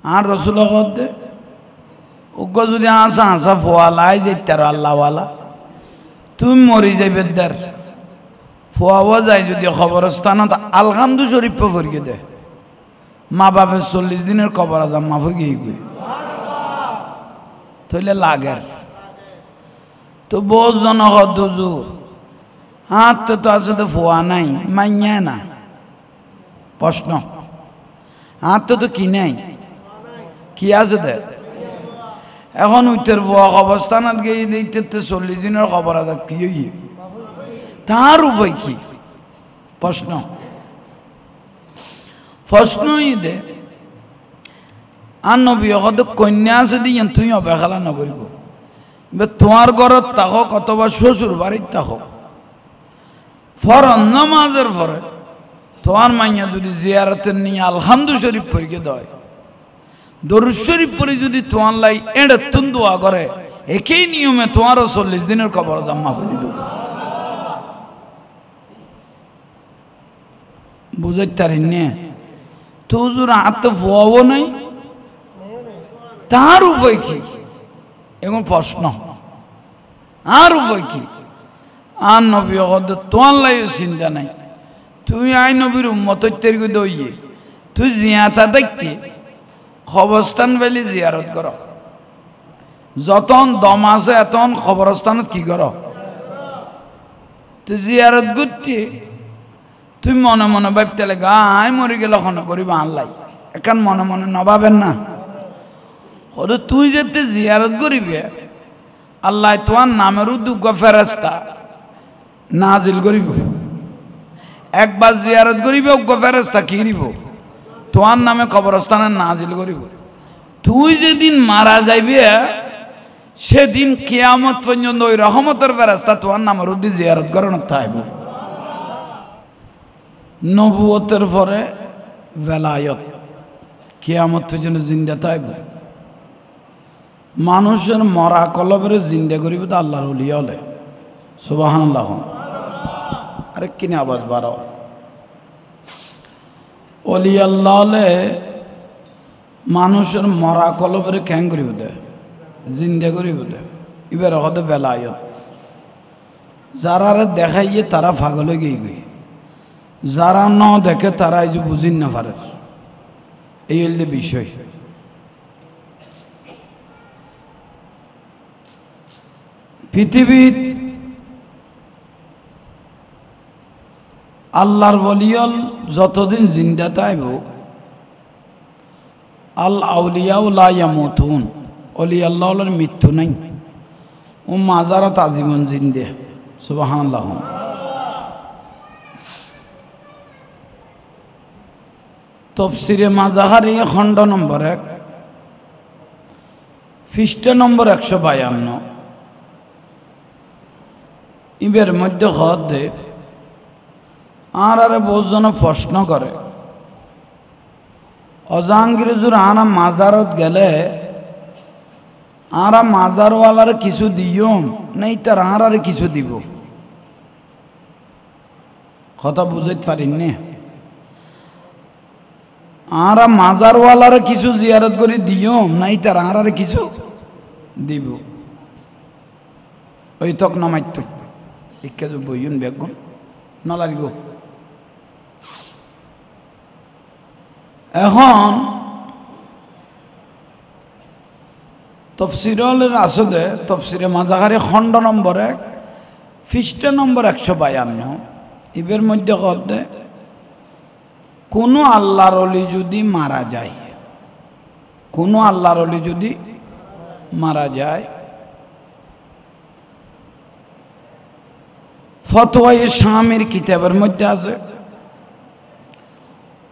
আর রসুল দে উগ্র যদি আসা আসা ফোয়ালাই যেতার আল্লাহওয়ালা তুমি মরি যাইবে দার ফোয়াও যায় যদি খবরস্থানত আলহামদু শরীফ ফরিয়ে দে মা বাপের 40 দিনের কবর আদাম মাফ গিয়ে গই তইলে লাগের তো বহুত জন হুজুর হাত তো আছে তো ফোয়া নাই মাইয়া না প্রশ্ন হাত তো কি নাই কি আছে দে এখন উত্তর ফোয়া অবস্থানত গিয়ে দিতে 40 দিনের খবর আদাত কি হইয়ে তার উপায় কি প্রশ্নই দে আর নবী হয়তো কন্যা আছে দিয়ে তুই অবহেলা নকরিব তোমার ঘরত থাকক অথবা শ্বশুর বাড়ির থাকক ফরজ নামাজের পরে তোমার মাইয়া যদি জিয়ারতের নিয়ে আলহামদু শরীফ পড়িয়ে দেয় দরুদ শরীফ পড়ে যদি তোমার লাই এড়ে তুন দোয়া করে একই নিয়মে তোমারও 40 দিনের কবর জাম্মা করে দেব বুঝাই তারি নে তো হুজুর হাত ফোয়াও নাই তার উপায় কি এমন প্রশ্ন আর উপায় কি আর নবী তোমার লাগে চিন্তা নাই তুই আই নবীর উম্মত দইয়ে তুই জিয়াতা দেখতে খবরস্থান বেলি জিয়ারত কর যতন দম আছে এতন খবরস্থানত কি কর তুই জিয়ারত করতে তুই মনে মনে ভাবতে লাগে আই মরি গেলে খন করিবা আল্লাহ এখন মনে মনে নভাবেন না হয়তো তুই যেতে জিয়ারত করিবে আল্লাহ তোমার নামের উদ্যোগ ফেরেস্তা নাজিল করিব একবার জিয়ারত করিবে উগ্র ফেরেস্তা কি দিব তোমার নামে কবরস্থানে নাজিল করিব তুই যেদিন মারা যাইবে সেদিন কিয়ামত পর্যন্ত ওই রহমতের ফেরেস্তা তোমার নামের উদ্যোগ জিয়ারত করানো থাকব নবুয়তের পরে বেলায়ত কিয়ামত পর্যন্ত জিন্দা থাকব মানুষের মরা কলবের জিন্দা করিব তো আল্লাহর ওলিয়া হলে সুবহানাল্লাহ আরে কিনে আওয়াজ বাড়াও ওলি আল্লাহ হলে মানুষের মরা কলবের ক্যাং করিব দে জিন্দা করিব দে এবার হতে বেলায়ত যারা দেখাইয়ে তারা পাগলে গিয়ে গই যারা ন দেখে তারা এই যে বুঝিন না পারে এই হইলে বিষয় পৃথিবীর আল্লাহর ওলিয়ল যতদিন জিন্দা থাকব আল আউলিয়াউ লা ইয়ামুতুন ওলি আল্লাহর মৃত্যু নাই ও মাজারত আজীবন জিন্দে সুবহানাল্লাহ তফসিরে মাজাহারি খণ্ড নম্বর 1 পৃষ্ঠা নম্বর 152 ইবের মধ্যে হদ দে আর বহুজন প্রশ্ন করে অজাহাঙ্গীর হুজুর আনা মাজারত গেলে আরা মাজারওয়ালার কিছু দিও নাই তার আর কিছু দিব কথা বুঝাইতে পারিন নে আরা মাজারওয়ালার কিছু জিয়ারত করে দিও নাই তার আর কিছু দিব ওই তক নামাইত ইকে যে বইন বেগুন নলারিব এখন তফসিরের আসলে তফসিরে মাজাহারি খণ্ড নম্বর 1 পৃষ্ঠা নম্বর 152 ইবের মধ্যে কত কোনো আল্লাহর ওলি যদি মারা যায় কোনো আল্লাহর ওলি যদি মারা যায় ফতোয়ায়ে শামের কিতাবের মধ্যে আছে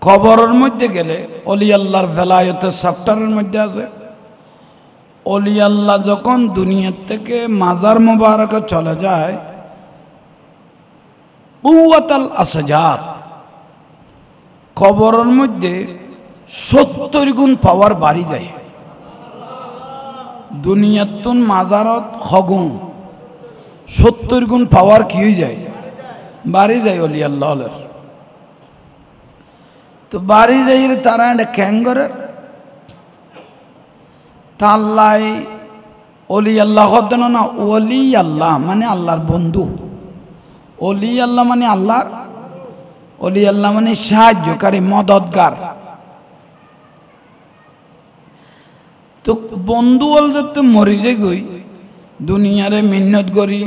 কবরের মধ্যে গেলে ওলি আল্লাহর ভেলায়তের চ্যাপ্টারের মধ্যে আছে ওলি আল্লাহ যখন দুনিয়া থেকে মাজার মুবারকে চলে যায় কুওয়াতাল আসজার কবরের মধ্যে 70 গুণ পাওয়ার বাড়ি যায় দুনিয়াতুন মাজারত হগুন 70 গুণ পাওয়ার কি হয়ে যায় বাড়ি যায় ওলি আল্লাহর তো বাড়ি যাই তারা এটা ক্যাং করে তা আল্লাহ অলি আল্লাহ হতেন না, ওলি আল্লাহ মানে আল্লাহর বন্ধু। অলি আল্লাহ মানে আল্লাহর, অলি আল্লাহ মানে সাহায্যকারী, মদতগার। তো বন্ধু বলতে মরি যে গই দুনিয়ারে মিন্নত করি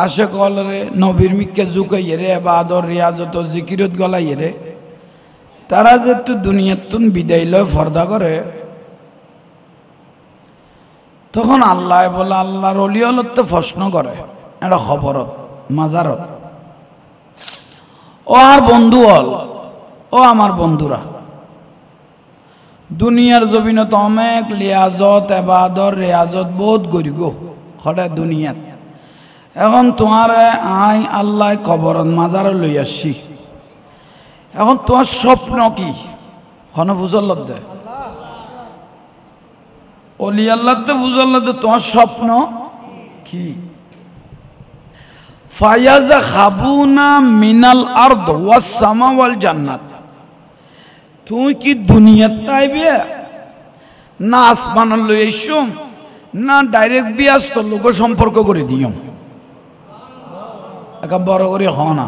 আশে কলরে নবীর মিকে জুকাইয়ে রে বাদর রিয়াজত জিকিরত গলাইয়ে রে, তারা যেহেতু দুনিয়ার তুন বিদায় লয় ফর্দা করে, তখন আল্লাহ বলে আল্লাহর অলি হলতে প্রশ্ন করে এটা খবরত মাজারত, ও আর বন্ধু হল, ও আমার বন্ধুরা দুনিয়ার জমিনত অনেক লিয়াজত এবাদর রেয়াজত বহুত গরি গো খড়ে দুনিয়াত। এখন তোমার আই আল্লাহ কবরত মাজারে লই আসছি, এখন তোমার স্বপ্ন কি খন ফুজল দে অলি আল্লাহতে ফুজল দে, তোমার স্বপ্ন কি? ফায়াজা খাবুনা মিনাল আরদ ওয়াস সামা ওয়াল জান্নাত, তুই কি দুনিয়ার তাইবে না আসমান লই আইসুম না ডাইরেক্ট বিয়াস তোর লোক সম্পর্ক করে দিও? একা বড় করে হ না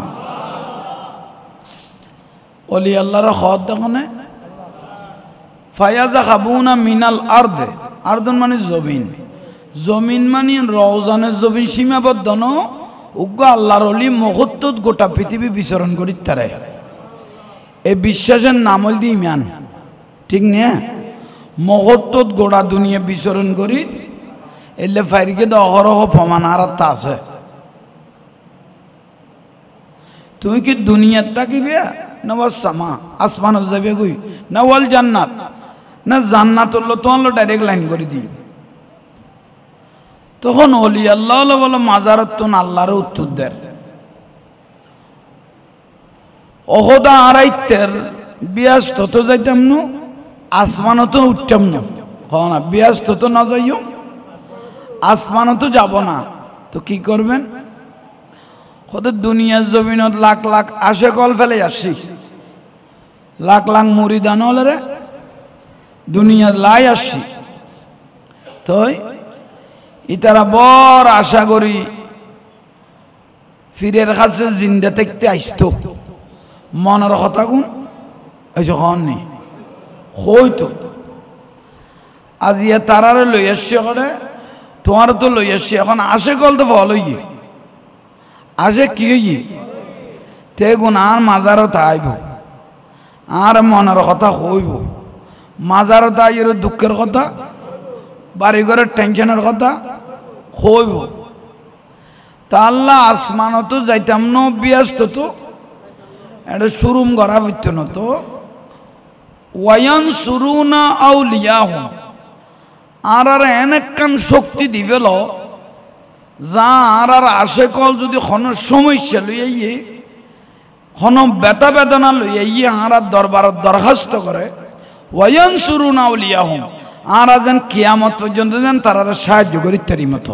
অলি আল্লাহর হদ দেখনে ফায়াজা খাবুনা মিনাল আরদে, আরদন মানে জমিন, জমিন মানে রওজানের জমিন সীমাবদ্ধ ন উগ্র আল্লাহর অলি মুহূর্তত গোটা পৃথিবী বিচরণ করি তারে। এই বিশ্বাসের নাম হল দি ইমান, ঠিক না? মুহূর্তত গোড়া দুনিয়া বিচরণ করি এলে ফাইরিকে তো অহরহ প্রমাণ আর তা আছে। তুই কি দুনিয়ার তাকিবে না ওয়াসামা আসমানত যাবে কই না ওয়াল জান্নাত না জান্নাত হলো তোমার ডাইরেক্ট লাইন করে দিই। তখন অলি আল্লাহ বলো মাজারত তো আল্লাহর উত্তর দেয় অহদা আড়াইতের বিয়াস তত যাইতাম ন আসমানত উঠতাম না, না বিয়াস তত না যাইও আসমানত যাব না। তো কি করবেন? ওদের দুনিয়ার জমিনত লাখ লাখ আশে কল ফেলে আসছি, লাখ লাখ মুরিদান হলে রে দুনিয়ার লাই আসছি। তো ইতারা বড় আশা করি ফিরের কাছে জিন্দা থাকতে আসতো, মনের কথা কোন এই যখন নেই হইতো আজ ইয়া তারারে লই আসছে করে তোমার তো লই আসছে, এখন আসে কল তো ফল হইয়ে আসে কি হইয়ে তে গুণ আর মাজারত আইব আর মনের কথা হইব, মাজারত আইয়ের দুঃখের কথা বাড়ি ঘরের টেনশনের কথা হইব। তা আল্লাহ আসমানত যাইতাম ন বিয়াস্ত তো এটা শুরুম করা হইত না। তো ওয়ান সুরুনা আউলিয়াহুম আর আর এনেকান শক্তি দিবেল যা আর আর আশে কল যদি কোনো সমস্যা লইয়ে কোনো বেতা বেদনা লইয়ে আর আর দরবারত দরখাস্ত করে ওয়ান সুরুনা আউলিয়াহুম আর যেন কিয়ামত পর্যন্ত যেন তারা সাহায্য করি তারি মতো।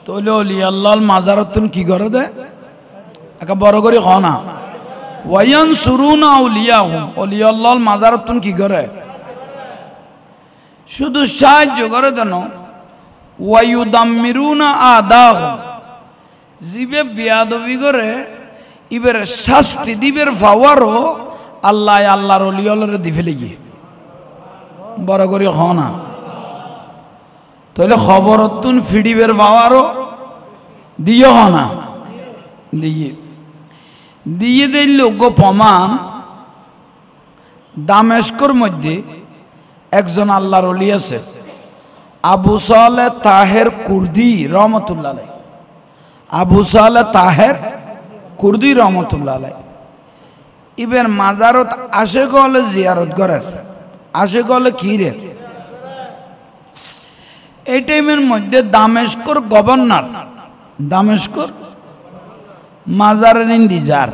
তাহলে অলি আল্লাহ মাজারতুন কি করে দে একা বড় করে হ না ওয়ান সুরুনা আউলিয়াহুম, অলি আল্লাহ মাজারতুন কি করে শুধু সাহায্য করে দেন ওয়ায়ুদাম্মিরুনা আদাহুম, জিবে বিয়াদবি করে ইবের শাস্তি দিবের পাওয়ারও আল্লাহ আল্লাহর অলি আল্লাহরে দি ফেলে গিয়ে বড় করে হ না। তাহলে খবরতুন ফিডিবের পাওয়ারও দিও হ না দিয়ে দিয়ে দিল গো প্রমাণ। দামেস্কর মধ্যে একজন আল্লাহর ওলি আছে আবু সালেহ তাহের কুর্দি রহমতুল্লাহ আলাইহি, আবু সালেহ তাহের কুর্দি রহমতুল্লাহ আলাইহি ইবের মাজারত আসে গলে জিয়ারত করার আসে গলে কিরে। এই টাইমের মধ্যে দামেস্কর গভর্নর, দামেস্কর মাজারের ইন্ডিজার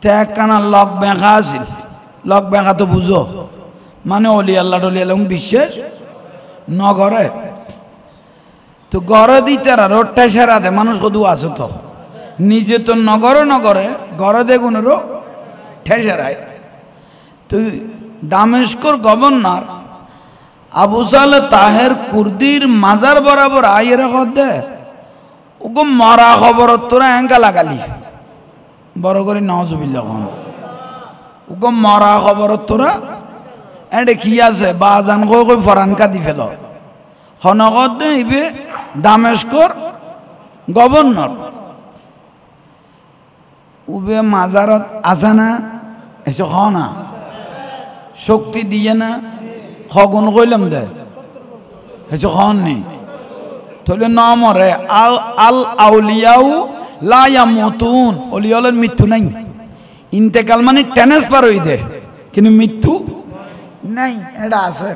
তেকানা লক বেঁকা আছিল, লক বেঁকা তো বুঝো মানে অলি আল্লাহ টলি আল্লাহ বিশ্বাস নগরে তো গড়ে দিতে রোডটা সেরা দে মানুষ কদু আছে তো নিজে তো নগরে নগরে গড়ে দেখুনেরও ঠেসেরায়। তো দামেস্কর গভর্নর আবু সালে তাহের কুর্দির মাজার বরাবর আইয়ের দে ওগো মরা খবর তোরা এঙ্কা লাগালি বড় করে নওয়াজুবিল্লাহ খান ওগো মরা খবর তোরা এডে কি আছে বাজান কই ফরানকা দি ফেল হনগদ দে ইবে দামেস্কর গভর্নর উবে মাজারত আছে না এসে খ না শক্তি দিয়ে না খগুন কইলাম দে এসে খন নেই তাহলে না মরে আল আউলিয়াউ লা ইয়ামুতুন ওলিয়ালের মৃত্যু নাই ইন্তেকাল মানে ট্রান্সফার হই দে কিন্তু মৃত্যু নাই এটা আছে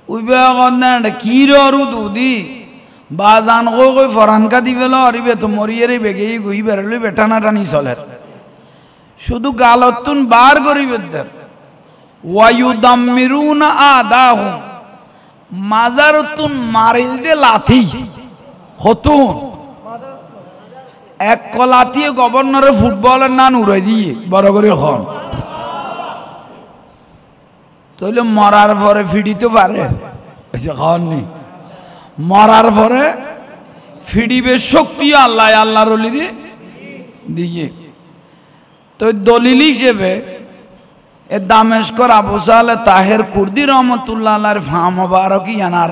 উইবে গন্না কি রু দুদি বাজান কই ফরানকা দি ফেল আরিবে তো মরিয়ে বেগে গুই বেরলে বেটানা টানি চলে শুধু গালতুন বার করিবে দের ওয়ায়ুদাম্মিরুনা আদাহুম মাজারতুন মারিল দে লাথি হতুন এক কলাতিয়ে গভর্নরের ফুটবলের নাম উড়াই দিয়ে বড় করে খন তাহলে মরার পরে ফিডিতে পারে খন নি মরার পরে ফিডিবে শক্তি আল্লাহ আল্লাহর অলিরে দিয়ে তো দলিল হিসেবে এ দামেস্কর আবু সালে তাহের কুর্দি রহমতুল্লাহ আল্লাহর ফা মোবারক ইয়ানার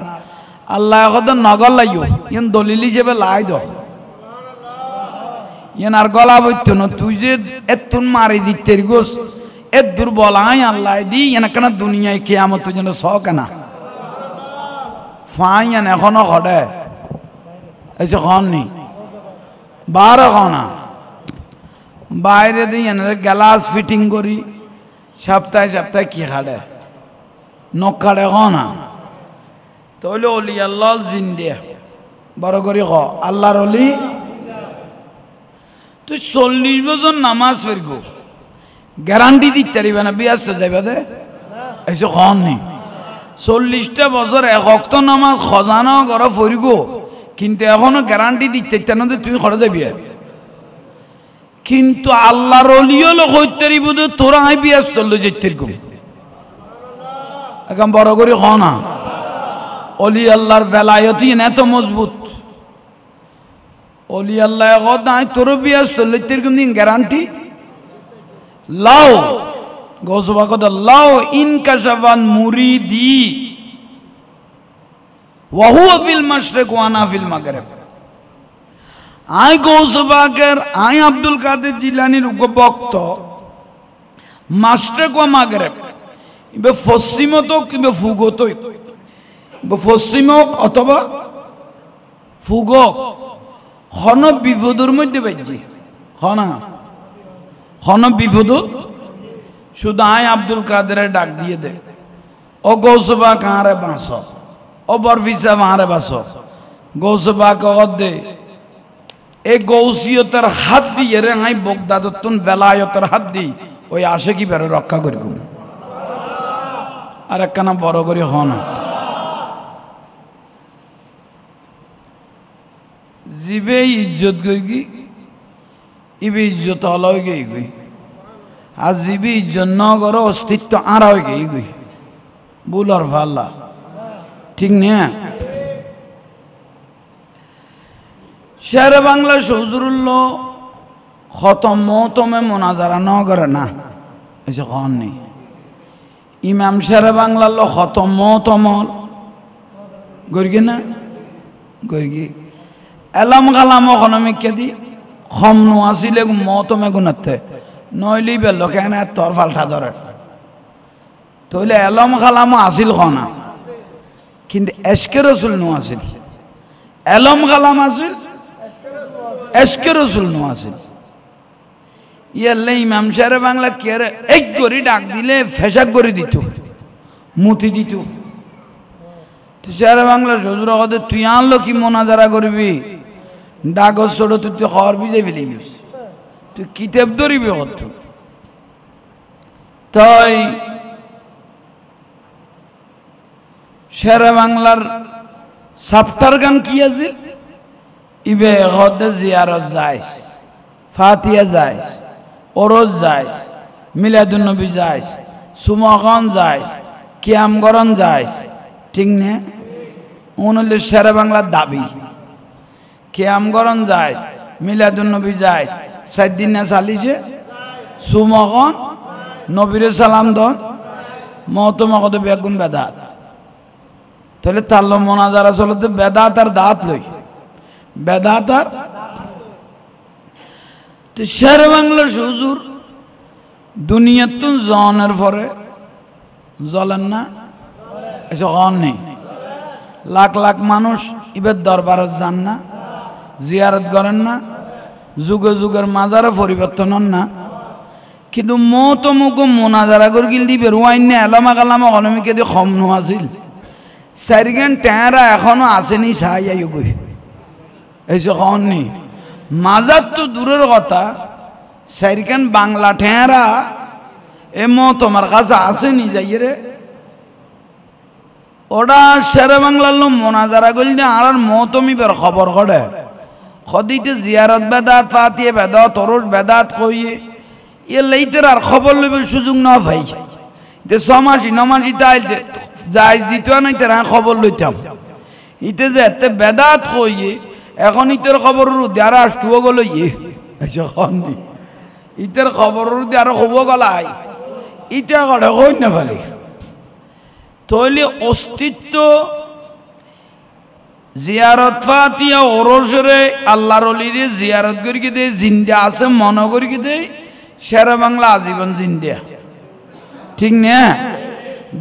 আল্লাহ কত নগর লাইও ইয়ান দলিল হিসেবে লাই দ ইয়ানার গলা বইত না তুই যে এতুন মারি দিতে গোস এ দুর্বল আই আল্লাহ দি ইয়ান কেন দুনিয়ায় কিয়ামত যেন শখ না ফা ইয়ান এখনো খড়ে এসে খন নি বার খনা বাইরে দিয়ে গ্লাস ফিটিং করি সপ্তাহে সপ্তাহে কি খাড়ে নখ খাড়ে খ না তাহলে অলি আল্লাহ জিন্দে বড় করি খ আল্লাহর অলি তুই 40 বছর নামাজ ফেরব গ্যারান্টি দিতে পারিবে না বিয়াস্ত যাইবা দে এসে খন নি 40টা বছর এক ওয়াক্ত নামাজ খজানো ঘরে ফরিব কিন্তু এখনো গ্যারান্টি দিতে না তুই খড়ে যাবি কিন্তু আল্লাহর অলিও লোক হইতে বোধ তোরা আই বিয়াস করলো যেতে এখন বড় করে খ না অলি আল্লাহর বেলায়তি এত মজবুত অলি আল্লাহ নাই তোর বিয়াস করলো এরকম দিন গ্যারান্টি লাও গৌসবা কথা লাও ইনকাশাফান মুরিদি ওয়া হুয়া ফিল মাশরিক ওয়া আনা ফিল মাগরিব আই গৌসবাকের আই আব্দুল কাদের জিলানির ভক্ত মাস্টার কোয়া মাগরেব ইবে পশ্চিমত কিংবা ফুগত পশ্চিমক অথবা ফুগক হন বিপদর মধ্যে বাজি হনা হন বিপদ শুধু আই আব্দুল কাদের ডাক দিয়ে দে ও গৌসবা কাঁরে বাঁচ ও বরফিসা মারে বাঁচ গৌসবা কদ দে এই গৌসিয়তের হাত দিয়ে রে আই বগদাদতুন বেলায়তের হাত দি ওই আসে কি বেরো রক্ষা করি আর একখানা বড় করে হন জিবে ইজ্জত করি ইবে ইজ্জত হলই গই গই আর জিবে ইজ্জত ন করো অস্তিত্ব আর হয়ে গই গই ভুল আর ভাল্লা ঠিক না শের বাংলা সজরুল্লাহ খতম মতমে মোনাজারা ন করে না এসে খন নেই ইমাম শের বাংলার লো খতম মতমল গরিগে না গরিগে এলাম গালাম অকনমিকে দি খম নো আসিলে মতমে গুণাতে নইলি বেল কেন তোর ফাল্টা ধরে তইলে এলম গালাম আসিল খনা কিন্তু এশকে রসুল নো আসিল এলম গালাম আসিল এশকে রসুল নো আসিল ইয়াল্লে ইমাম শের বাংলা কে এক গরি ডাক দিলে ফেসাক করে দিত মুতি দিত তো শের বাংলা সজুর কথা তুই আনলো কি মোনাজারা করবি ডাগজ ছোট তুই তুই খবর বিজে ফেলিবিস তুই কিতাব ধরিবি কত তাই শের বাংলার সাপ্তার গান কি আছে ইবে হদে জিয়ারত যাইস ফাতিয়া যাইস ওরজ যাইস মিলাদুন নবী যাইস সুমগন যাইস কিয়ামগরণ যাইস ঠিক না উনলে শেরে বাংলার দাবি কিয়ামগরণ যাইস মিলাদুন নবী যাইস সাইদিন না চালিছে সুমগন নবীরে সালাম দন মহতমগতে বেগুন বেদাত তাহলে তাল্ল মোনাজারা চলতে বেদাত আর দাঁত লই বেদাত আর তো শের বাংলার হুজুর দুনিয়াতুন জনের পরে জ্বলেন না এসব হন নেই লাখ লাখ মানুষ ইবের দরবারত যান না জিয়ারত করেন না যুগে যুগের মাজারে পরিবর্তন হন না কিন্তু মতমুক মোনাজারা করে গিল দিবে রুয়াইন না এলামা কালামা অনমিকে দিয়ে কম নো আছিল চারিগান ট্যাঁরা এখনো আসেনি সাহাই গই এইসব হন নেই মাজার তো দূরের কথা সাইরকান বাংলা ঠেঁরা এমো তোমার কাছে আসেনি যাই রে ওটা শেরে বাংলার লোক মোনাজারা করলি না আর মতমিবের খবর করে খদিতে জিয়ারত বেদাত ফাতিয়ে বেদাত তরুষ বেদাত কইয়ে এ লেইতের আর খবর লইবে সুযোগ না ভাই যে সমাসি নমাসি তাই যাই দিত নাই তারা খবর লইতাম ইতে যে এতে বেদাত কইয়ে এখন ইতের খবর যারা আসতুও গেল ইয়ে ইতের খবর আরো হব গলাই ইটা করে কই না পারি তাহলে অস্তিত্ব জিয়ারত ফাতিয়া ওরসরে আল্লাহর অলিরে জিয়ারত করি দে জিন্দা আছে মনে করি দে শেরে বাংলা আজীবন জিন্দা ঠিক না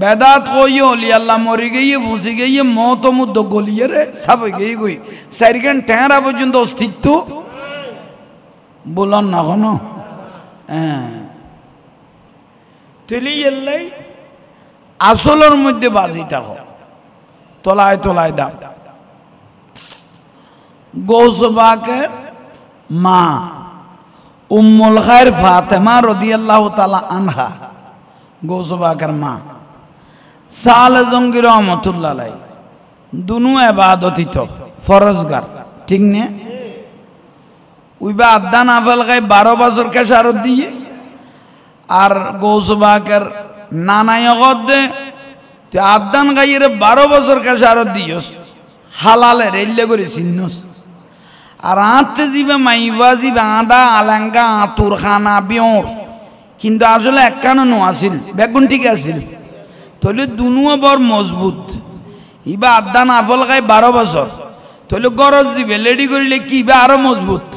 বেদাত কই অলি আল্লাহ মরি গিয়ে ফুসি গিয়ে মত মুদ্দ গলিয়ে রে সব গিয়ে গই সাইরগান টেঁরা পর্যন্ত অস্তিত্ব বলন না কোনো তেলি এল্লাই আসলের মধ্যে বাজি থাকো তলায় তলায় দাম গৌসবাকের মা উম্মুল খায়ের ফাতেমা রাদিয়াল্লাহু তাআলা আনহা গৌসবাকের মা সাল জঙ্গির রহমতুল্লাহ আলাইহি দুনু ইবাদতিত ফরজগার ঠিক না উইবা আদান আফল গায় 12 বছর কেশারত দিয়ে আর গৌসবাকের নানাই গদে তে আদান গাইরে 12 বছর কেশারত দিয়স হালালে রেলে করে চিহ্নস আর আতে দিবে মাইবা জিবে আদা আলাঙ্গা আতুর খানা বিয়র কিন্তু আসলে একখানো নো আছিল বেগুন ঠিক আছিল তাহলে দুনুয়া বড় মজবুত ইবা আদান আফল গায় 12 বছর তাহলে গরজ দিবে লেডি করিলে কি বা আরো মজবুত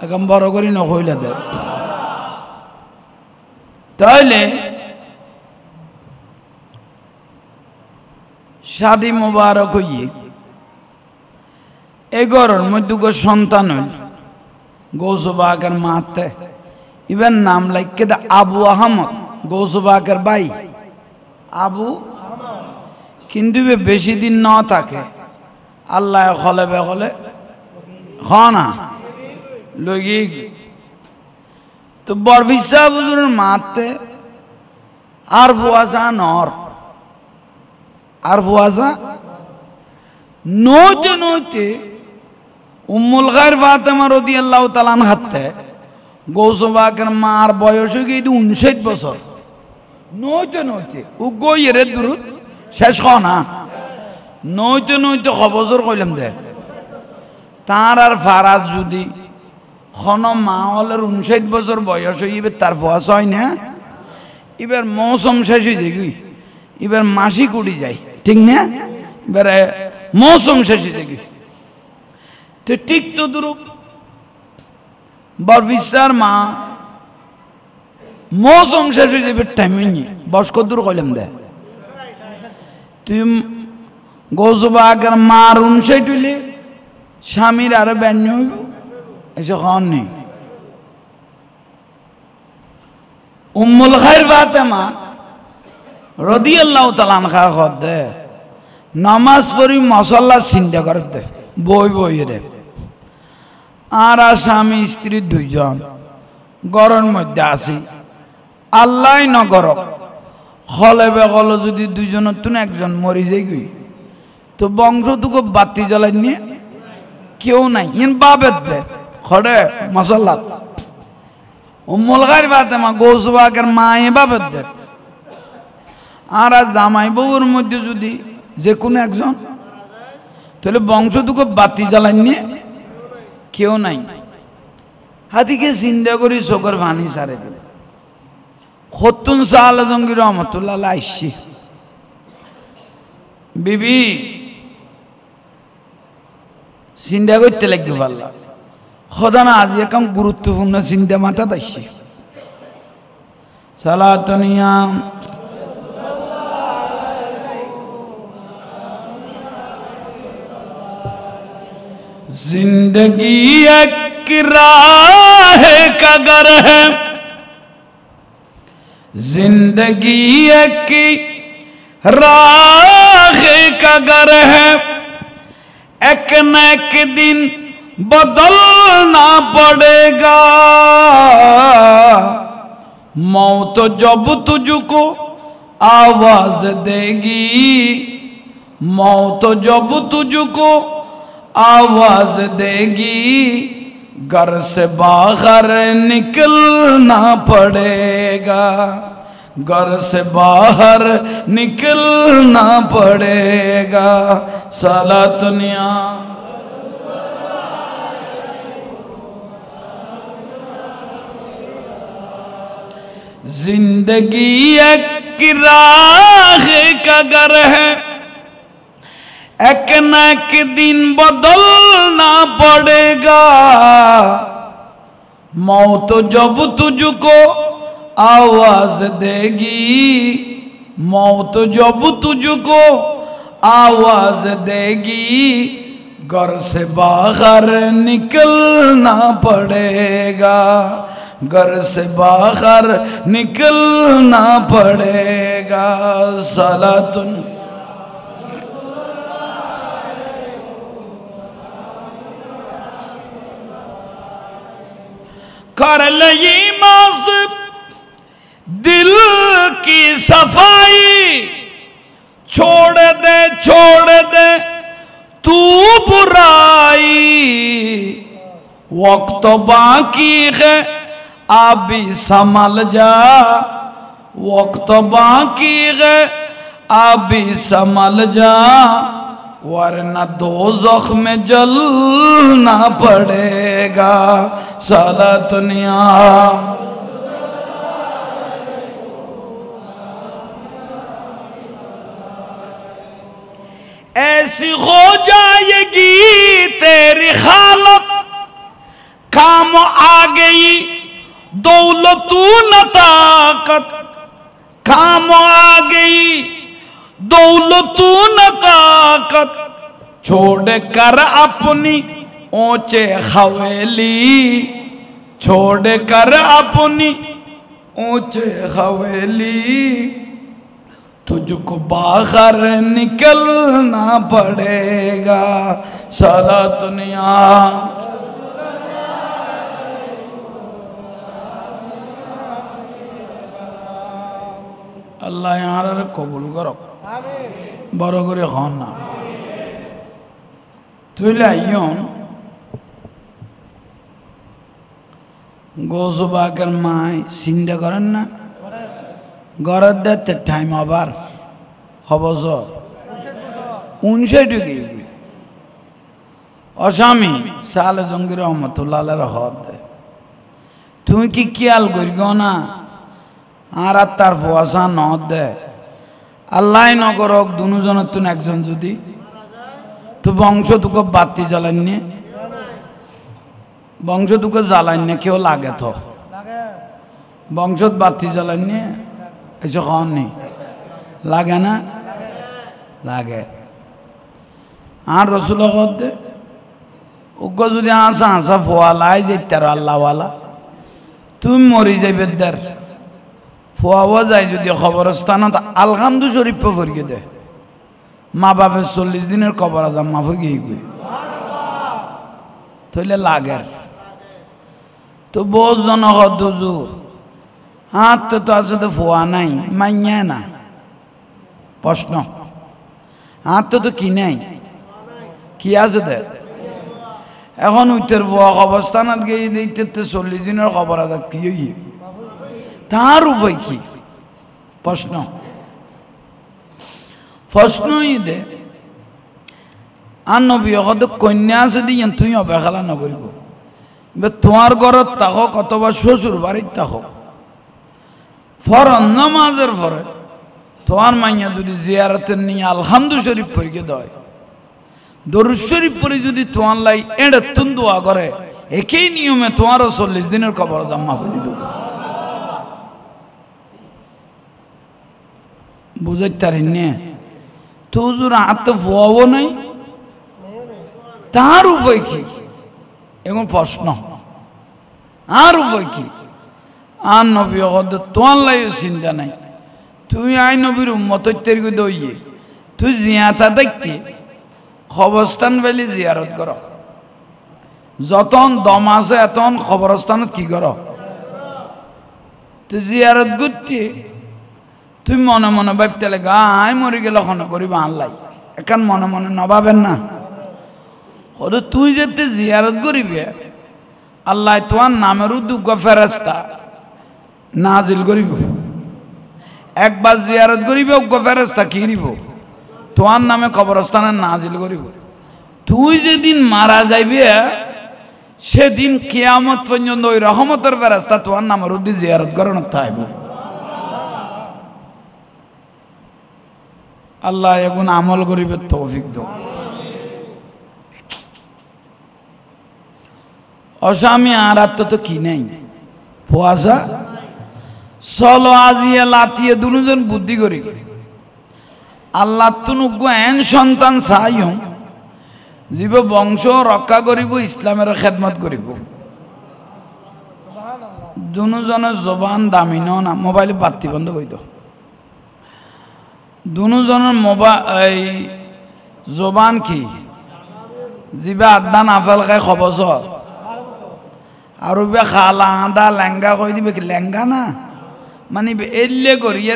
একদম বড় করি নকইলা দে তাহলে শাদি মুবারক হইয়ে এগরর মধ্যে সন্তান হইল গৌসবাকের মাতে ইবেন নাম লাইকে দা আবু আহমদ গৌসবাকের ভাই আবু কিন্তু বেশি দিন ন থাকে আল্লাহ খলে বেখলে খানা লগি তো বরফিসা বুজুরের মাতে আর ফুয়াশা নর আর ফুয়াশা নইতে নইতে উম্মুল খায়ের ফাতেমা রাদিয়াল্লাহু তাআলা আনহাতে গৌসবাকের মার বয়স হয়ে গিয়ে 59 বছর নইতে নইতে ও গইয়ের দূরত শেষ না নইতে নইতে খবর কইলাম দে তার আর ফারাজ যদি খন মা হলের 59 বছর বয়স হইবে তার ফুয়াশ হয় না এবার মৌসুম শেষ হয়ে যায় এবার মাসি কুড়ি যায় ঠিক না এবার মৌসুম শেষ হয়ে যায় তো ঠিক তো দূর বরফিসার মা মৌসুম শেষ হয়ে যাবে টাইমে বস কদূর কইলাম দে তুই গৌসবাকের মার 59 হইলে স্বামীর আরো 52 হইব এসে খাওয়ান নেই উম্মুল খায়ের ফাতেমা রাদিয়াল্লাহু তাআলা আনহা খদে নামাজ পড়ি মশাল্লা চিন্তা করতে বই বই রে আর স্বামী স্ত্রী দুইজন গরর মধ্যে আছি আল্লাহ নগর হলে বেগল যদি দুইজনের তুন একজন মরি যাই গই তো বংশটুকু বাতি জ্বলাই নিয়ে কেউ নাই ইন বাবের দে খড়ে মশাল্লা উম্মুল গাইর ফাতেমা গৌস পাকের মায়ে বাবার দেখ আর জামাই বউর মধ্যে যদি যে কোনো একজন তাহলে বংশ দুঃখ বাতি জ্বালান নিয়ে কেউ নাই হাতিকে চিন্তা করি চোখের পানি সারে দিলে খতুন সাল জঙ্গির রহমতুল্লাহ আইসি বিবি চিন্তা করতে লাগবে পারলাম খদানা আজ এখন গুরুত্বপূর্ণ চিন্তা মাথা দাইছি সালাতনিয়া जिंदगी एक राह का घर है जिंदगी एक राह का घर है एक न एक दिन बदलना पड़ेगा मौत जब तुझको आवाज देगी मौत जब तुझको आवाज देगी घर से बाहर निकलना पड़ेगा घर से बाहर निकलना पड़ेगा सलातनिया जिंदगी एक राह का घर है एक न एक दिन बदलना पड़ेगा मौत जब तुझको आवाज देगी मौत जब तुझको आवाज देगी घर से बाहर निकलना पड़ेगा घर से बाहर निकलना पड़ेगा सलातुन कर ले मास दिल की सफाई छोड़ दे तू बुराई वक्त बाकी है अभी संभल जा वक्त बाकी है अभी संभल जा वरना दोज़ख में जलना पड़ेगा सलातनिया ऐसी हो जाएगी तेरी हालत काम आ गई दौलत न ताकत काम आ गई दौलत न ताकत छोड़ कर अपनी ऊंचे हवेली छोड़ कर अपनी ऊंचे हवेली तुझको बाहर निकलना पड़ेगा सलातनिया अल्लाह यार कबूल करो बड़ो करे खान ना तुले आइयों गोजुबा कर माय सिंधे करन ना गरद देते टाइम आबार खबज़ो उनसे डुगी अशामी साले जंगीर रहमतुल्लाह अलैह रहत दे तुम की क्या गुरगो ना आरा तार फुआसा नौत दे अल्लाह न करो दोनों जन तुन एक जन जुदी तो बंशो तुको बाती जलान्य बंशो तुको जलान्य क्यों लागे तो बंशो बाती जलान्य ऐसे कौन नहीं लागे ना लागे आर रसूल खुद दे उनको जुदी आसा आसा फुआला है जे तेरा अल्लाह वाला तुम मोरी जे बेदर फुआवा जाए जुदी खबरस्तान तो अलहमदु शरीफ पे फरके दे माँ बापे 40 दिनेर कबर आदम माफ गई गई तो ले लागेर तो बहुत जन हदुजूर हाथ तो आज तो फुआ नहीं मान्य ना प्रश्न हाथ तो की नहीं किया से दे এখন উত্তর ভুয়া অবস্থানত গিয়ে দিতে 40 দিনের খবর আদাত কি হইয়ে তার উপায় কি প্রশ্ন দে আর নবী হদ কন্যা আছে দিয়ে তুই অবহেলা নকরিব তোমার ঘরত থাকক অথবা শ্বশুর বাড়ির থাকক ফরজ নামাজের পরে তোমার মাইয়া যদি জিয়ারতের নিয়ে আলহামদু শরীফ পড়িকে দেয় দরুদ শরীফ পড়ে যদি তোমার লাই এড়ে তুন দোয়া করে একই নিয়মে তোমারও 40 দিনের কবর জাম্মা হয়ে দেব বুঝাইতে পারেন না তো হুজুর হাতে ফোয়াবো নাই তার উপায় কি এখন প্রশ্ন আর উপায় কি আর নবী তোমার লাই চিন্তা নাই তুই আই নবীর উম্মতের তৈরি দইয়ে তুই জিয়াতা দেখতে কবরস্থান বেলি জিয়ারত কর যতন দম আছে এতন কবরস্থানত কি কর তুই জিয়ারত করতে তুই মনে মনে ভাবতে লাগে আই মরে গেলে খন করিব আল্লাহ এখন মনে মনে নভাবেন না হয়তো তুই যেতে জিয়ারত করিবে আল্লাহ তোমার নামের দুঃখ ফেরেশতা নাজিল করিব একবার জিয়ারত করিবে উগ্র ফেরেশতা কি দিব তোমার নামে কবরস্থানে নাজিল করিব তুই যেদিন মারা যাইবে সেদিন কিয়ামত পর্যন্ত ওই রহমতের ফেরেশতা তোমার নামের উদ্দি জিয়ারত করানো থাকবে আল্লাহ এখন আমল করিবে তৌফিক দাও অস্বামী আর তো কি নেই পোয়াশা চলো আজিয়ে লাতিয়ে দুজন বুদ্ধি করি আল্লাহ তুনুজ্ঞ এন সন্তান চাইও জীব বংশ রক্ষা করিব ইসলামের খেদমত করিব দুজনের জবান দামি না মোবাইলে বাতি বন্ধ করে দাও দুজনের মোবাইল জবান কি জিবা আদা নাফেল খাই খবস আর খালা আদা লেঙ্গা কই দিবে কি লেঙ্গা না মানে এলে করিয়ে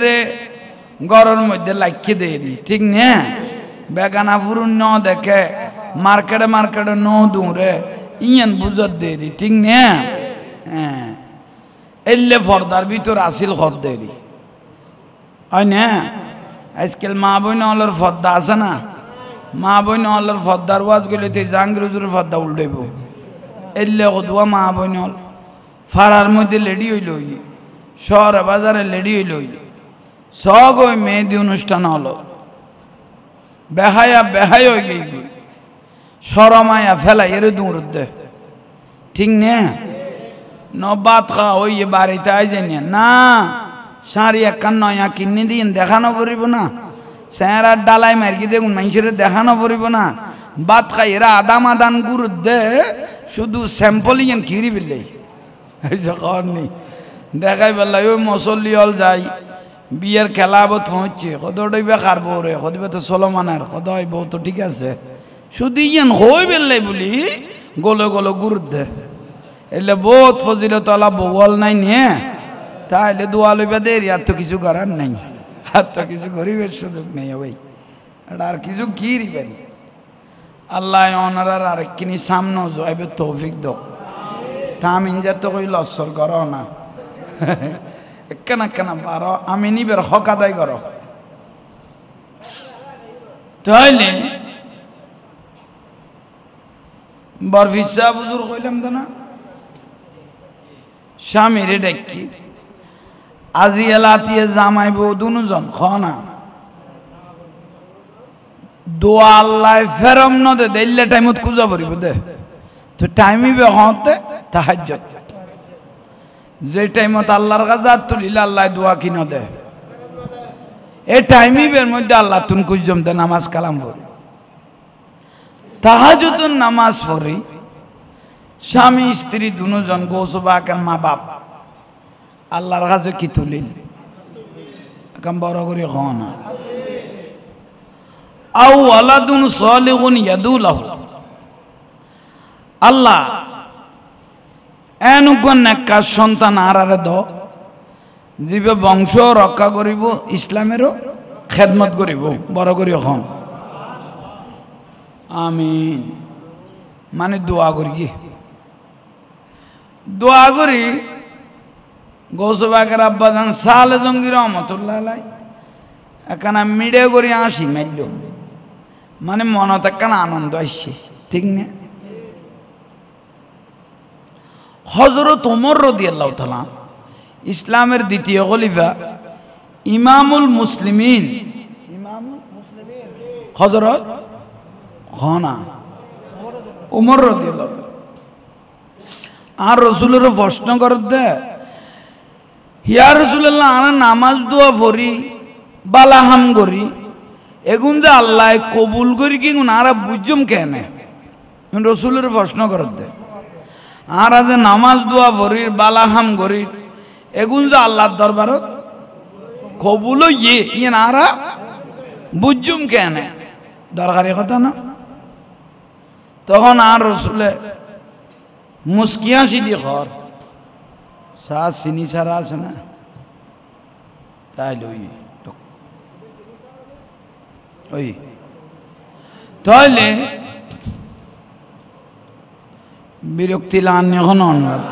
গরর মধ্যে লাইকে দিয়ে দি ঠিক না বেগানা ফুরুন ন দেখে মার্কেটে ন দৌড়ে ইয়েন বুঝত দিয়ে দি ঠিক না হ্যাঁ এলে ফর্দার ভিতর আসিল খত দিয়ে দি হয় না আজকাল মা বইন হলের ফর্দা আছে না মা বইন হলের ফর্দার ওয়াজ গেলে তুই জাহাঙ্গীর ফর্দা উল্টাইব এলে কদুয়া মা বইন হল ফাড়ার মধ্যে লেডি হইল শহরে বাজারে লেডি হইল সব ওই মেহেদি অনুষ্ঠান হলো বেহায়া বেহাই হয়ে গই সরমায়া ফেলা এর দূর দে ঠিক না নবাত খা ওই বাড়িতে আইজে না শাড়ি একখান নয়া কিনে দিন দেখানো পড়িব না স্যাঁড়ার ডালাই মার্কি দেখুন মানুষের দেখানো পড়িব না বাত খাই এরা আদাম আদান গুরু দে শুধু স্যাম্পল ইয়ান কিরি বিলে নি দেখাই পেলাই ওই মসল্লি হল যাই বিয়ের খেলাবত হচ্ছে কদই বে খার বউরে কদবে তো সলমানের কদই বউ তো ঠিক আছে শুধু ইয়ান হই বেললাই বলি গলো গলো গুরুত দে এলে বহুত ফজিলত আলা বউল নাই নিয়ে তাইলে দোয়া লইবা দেরি আর তো কিছু করার নাই আর তো কিছু গরিবের সুযোগ নেই ভাই আর কিছু কি রিবেন আল্লাহ ওনার আরেকখিনি সামনেও যাইবে তৌফিক দাও তামিন যাতে কই লসর করো না একখানা পারো আমি নিবের হক আদায় করো তাইলে বরফিসা বুজুর কইলাম তো না স্বামীরে ডাকি আজি এলাতিয়ে জামাইব দুজন খনা দোয়া আল্লাহ ফেরম ন দে দিল্লে টাইমত খুঁজা পড়িব দে তো টাইমিবে হতে তাহাজ্জুদ যে টাইমত আল্লাহর কাছে তুলিলে আল্লাহ দোয়া কি ন দে এই টাইমিবের মধ্যে আল্লাহ তুন কুজম দে নামাজ কালাম পড়ি তাহাজ্জুদের নামাজ পড়ি স্বামী স্ত্রী দুজন গৌসবাকের মা বাপ আল্লাহর কাছে কি তুলিল কাম বড় করে হন আও ওয়ালাদুন সালিহুন ইয়াদুলাহু আল্লাহ এনুকন নেকা সন্তান আরারে দ জীবে বংশ রক্ষা করিব ইসলামেরও খেদমত করিব বড় করে হন আমিন মানে দোয়া করি কি দোয়া করি গৌসবাগের আব্বাজান সালে জঙ্গি রহমতুল্লাহ আলাই এখানে মিডিয়া করি আসি মাইল মানে মনত একখান আনন্দ আসছে ঠিক না হযরত ওমর রাদিয়াল্লাহু তাআলা ইসলামের দ্বিতীয় খলিফা ইমামুল মুসলিমিন হযরত খানা ওমর রাদিয়াল্লাহু আর রাসূলের প্রশ্ন করতে ইয়া রাসূলুল্লাহ আনা নামাজ দোয়া পড়ি বালাহাম করি এগুন যে আল্লাহ কবুল করি কি আরা বুঝুম কেন রাসূলের প্রশ্ন করতে আর যে নামাজ দোয়া পড়ি বালাহাম করি এগুন যে আল্লাহর দরবারত কবুল ইয়ে আরা বুঝুম কেন দরকারি কথা না তখন আর রাসূলে মুস্কিয়া সিদি ঘর চা চিনি ছাড়া আছে না তাই লই ওই তাহলে বিরক্তি লান এখন অন্যত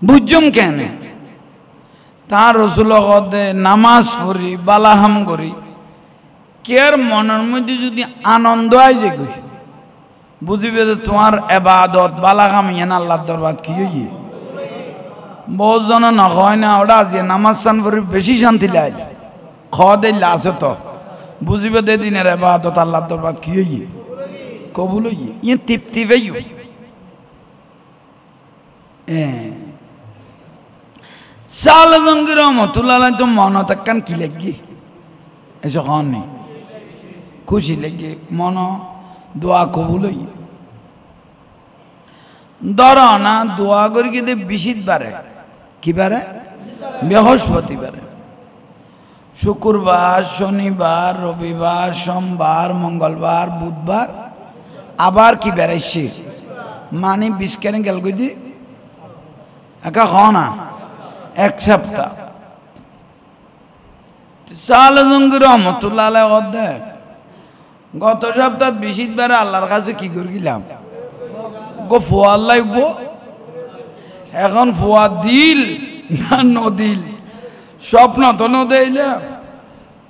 বুঝুম কেন তার রসুল নামাজ পড়ি বালাহাম করি কের মনের মধ্যে যদি আনন্দ আই যে গই বুঝিবে যে তোমার এবাদত বালাহাম ইয়ান আল্লাহর দরবার কি হইয়ে বহুত জন নয় না ওটা আজ নামাজ চান পড়ি বেশি শান্তি লাই খাওয়া দিলে আছে তো বুঝিবে দে দিনের এবাদত আল্লাহর দরবার কি হইয়ে কবুল হইয়ে ইয়ে তৃপ্তি পাইও সাল জঙ্গি রহমতুল্লাহ তো মনত একখান কি লাগি এসে খান নেই খুশি লাগে মন দোয়া কবুল হই ধর না দোয়া করি কিন্তু বিশিত বারে কি বারে বৃহস্পতিবারে শুক্রবার শনিবার রবিবার সোমবার মঙ্গলবার বুধবার আবার কি বেড়াইছে মানে বিস্কানে গেল কই একা খাও না এক সপ্তাহ সালজঙ্গি রহমতুল্লাহ আলাই অধ্যায় গত সপ্তাহ বিশিতবারে আল্লাহর কাছে কি করে গেলাম গো ফোয়ার লাগবো এখন ফোয়া দিল না নদিল স্বপ্ন তো নদেইলে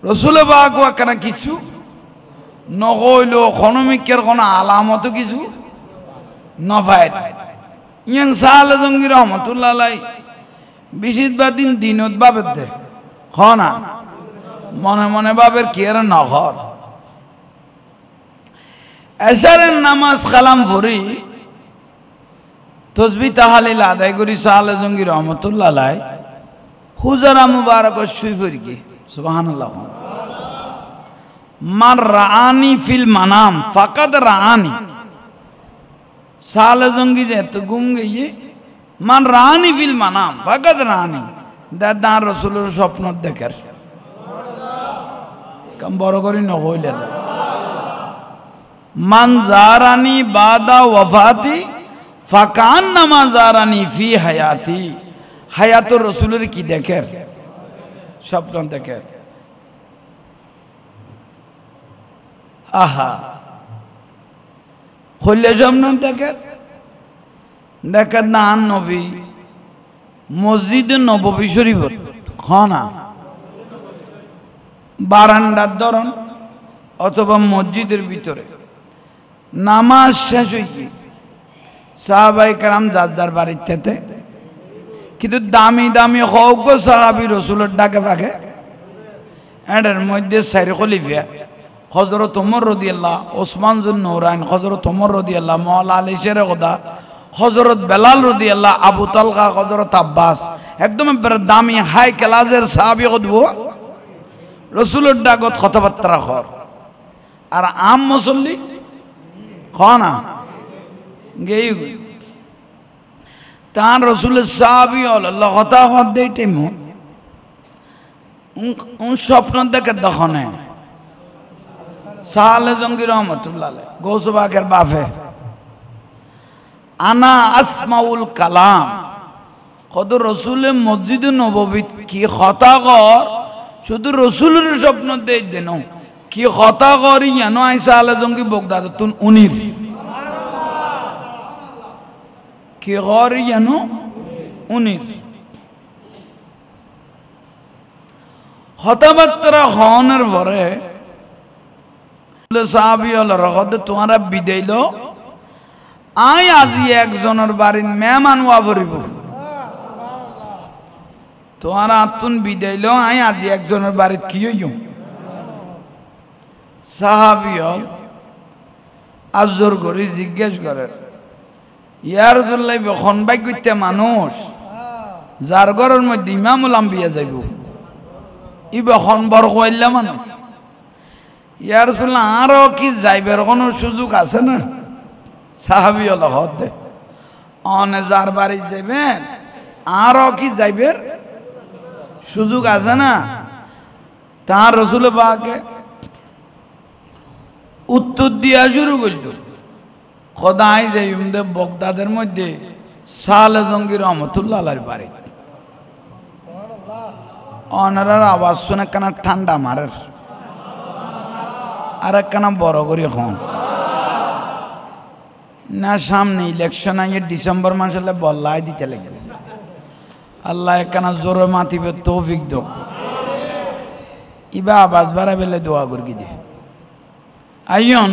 রসুলে বাগো কেন কিছু নকইল খনমিকের কোনো আলামত কিছু নফায় ইয়ান সালজঙ্গি রহমতুল্লাহ আলাই বিশিতবার দিন দিনত বাবের দে খ না মনে মনে বাবের কি আর নহর এশারের নামাজ কালাম পড়ি তসবিহ তাহলিল আদায় করি সালজঙ্গি রহমতুল্লাহ আলাই হুজরা মুবারক শুই পড়ি কি সুবহানাল্লাহ মান রাআনি ফিল মানাম ফাকাদ রাআনি সালজঙ্গি যে তো গুম গিয়ে মান রাআনি ফিল মানাম ফাকাদ রাআনি দাদা রাসূলের স্বপ্ন দেখার কম বড় করি নহইলে মান জারানি বাদা ওয়াফাতি ফাকান্নামা জারানি ফি হায়াতি হায়াতুর রাসূলের কি দেখের স্বপ্ন দেখের আহা হইলে স্বপ্ন দেখের দেখেন না নবী মসজিদে নববী শরীফ খানা বারান্দার ধরন অথবা মসজিদের ভিতরে নামাজ শেষ হইছে সাহাবায়ে কেরাম যার যার বাড়ির থেকে কিন্তু দামি দামি হক সাহাবী রাসূলের ডাকে পাকে এর মধ্যে চার খলিফা হযরত ওমর রাদিয়াল্লাহু ওসমান যুন নূরাইন হযরত ওমর রাদিয়াল্লাহু মাওলা আলী শেরে খোদা হযরত বেলাল রাদিয়াল্লাহু আবু তালহা হযরত আব্বাস একদম দামি হাই ক্লাসের সাহাবী হদব রাসূলের ডাকত কথাবার্তা কর আর আম মুসল্লি খানা গেই তার রাসূলের সাহাবী হল কথা হদে টেমু উন স্বপ্ন দেখে দখনে সালে জঙ্গি রহমতুল্লাহ আলাইহি গৌসবাগের বাপে আনা আসমাউল কালাম কত রসুলের মসজিদে নববী কি কথা কর শুধু রসুলের স্বপ্ন দেই দেন কি কথা করি যেন আইসা আলে জঙ্গি বগদাদ তুন উনির কি করি যেন উনির হতাবাত্রা হনের পরে সাহাবি হল রহদ তোমারা বিদাইল আই আজি একজনের বাড়ির মেহমান ওয়া ভরিব তোমার আত্মন বিদাইল আই আজি একজনের বাড়িত কি হইও সাহাবি হল আজর করি জিজ্ঞেস করে ইয়ার জল্লাই বখন বাইক করতে মানুষ যার ঘরের মধ্যে ইমামুল আম্বিয়া যাইব ই বখন বর কইলা মানুষ ইয়ার জল্লা আরো কি যাইবের কোনো সুযোগ আছে না সাহাবি হল হতে অনে যার বাড়ি যাইবেন আরো কি যাইবের সুযোগ আছে না তার রসুল পাকে উত্তর দিয়া শুরু করল খোদাই যাই বগদাদের মধ্যে সালে জঙ্গি রহমতুল্লাহ আলাইহির বাড়ি অনারার আওয়াজ শুনে কেন ঠান্ডা মারের আর একখানা বড় করে খন না সামনে ইলেকশন আগে ডিসেম্বর মাস হলে বল্লাই দিতে লাগবে আল্লাহ একখানা জোরে মাতিবে তৌফিক দোক ইবা আওয়াজ বাড়া বেলে দোয়া করি দে আইয়ন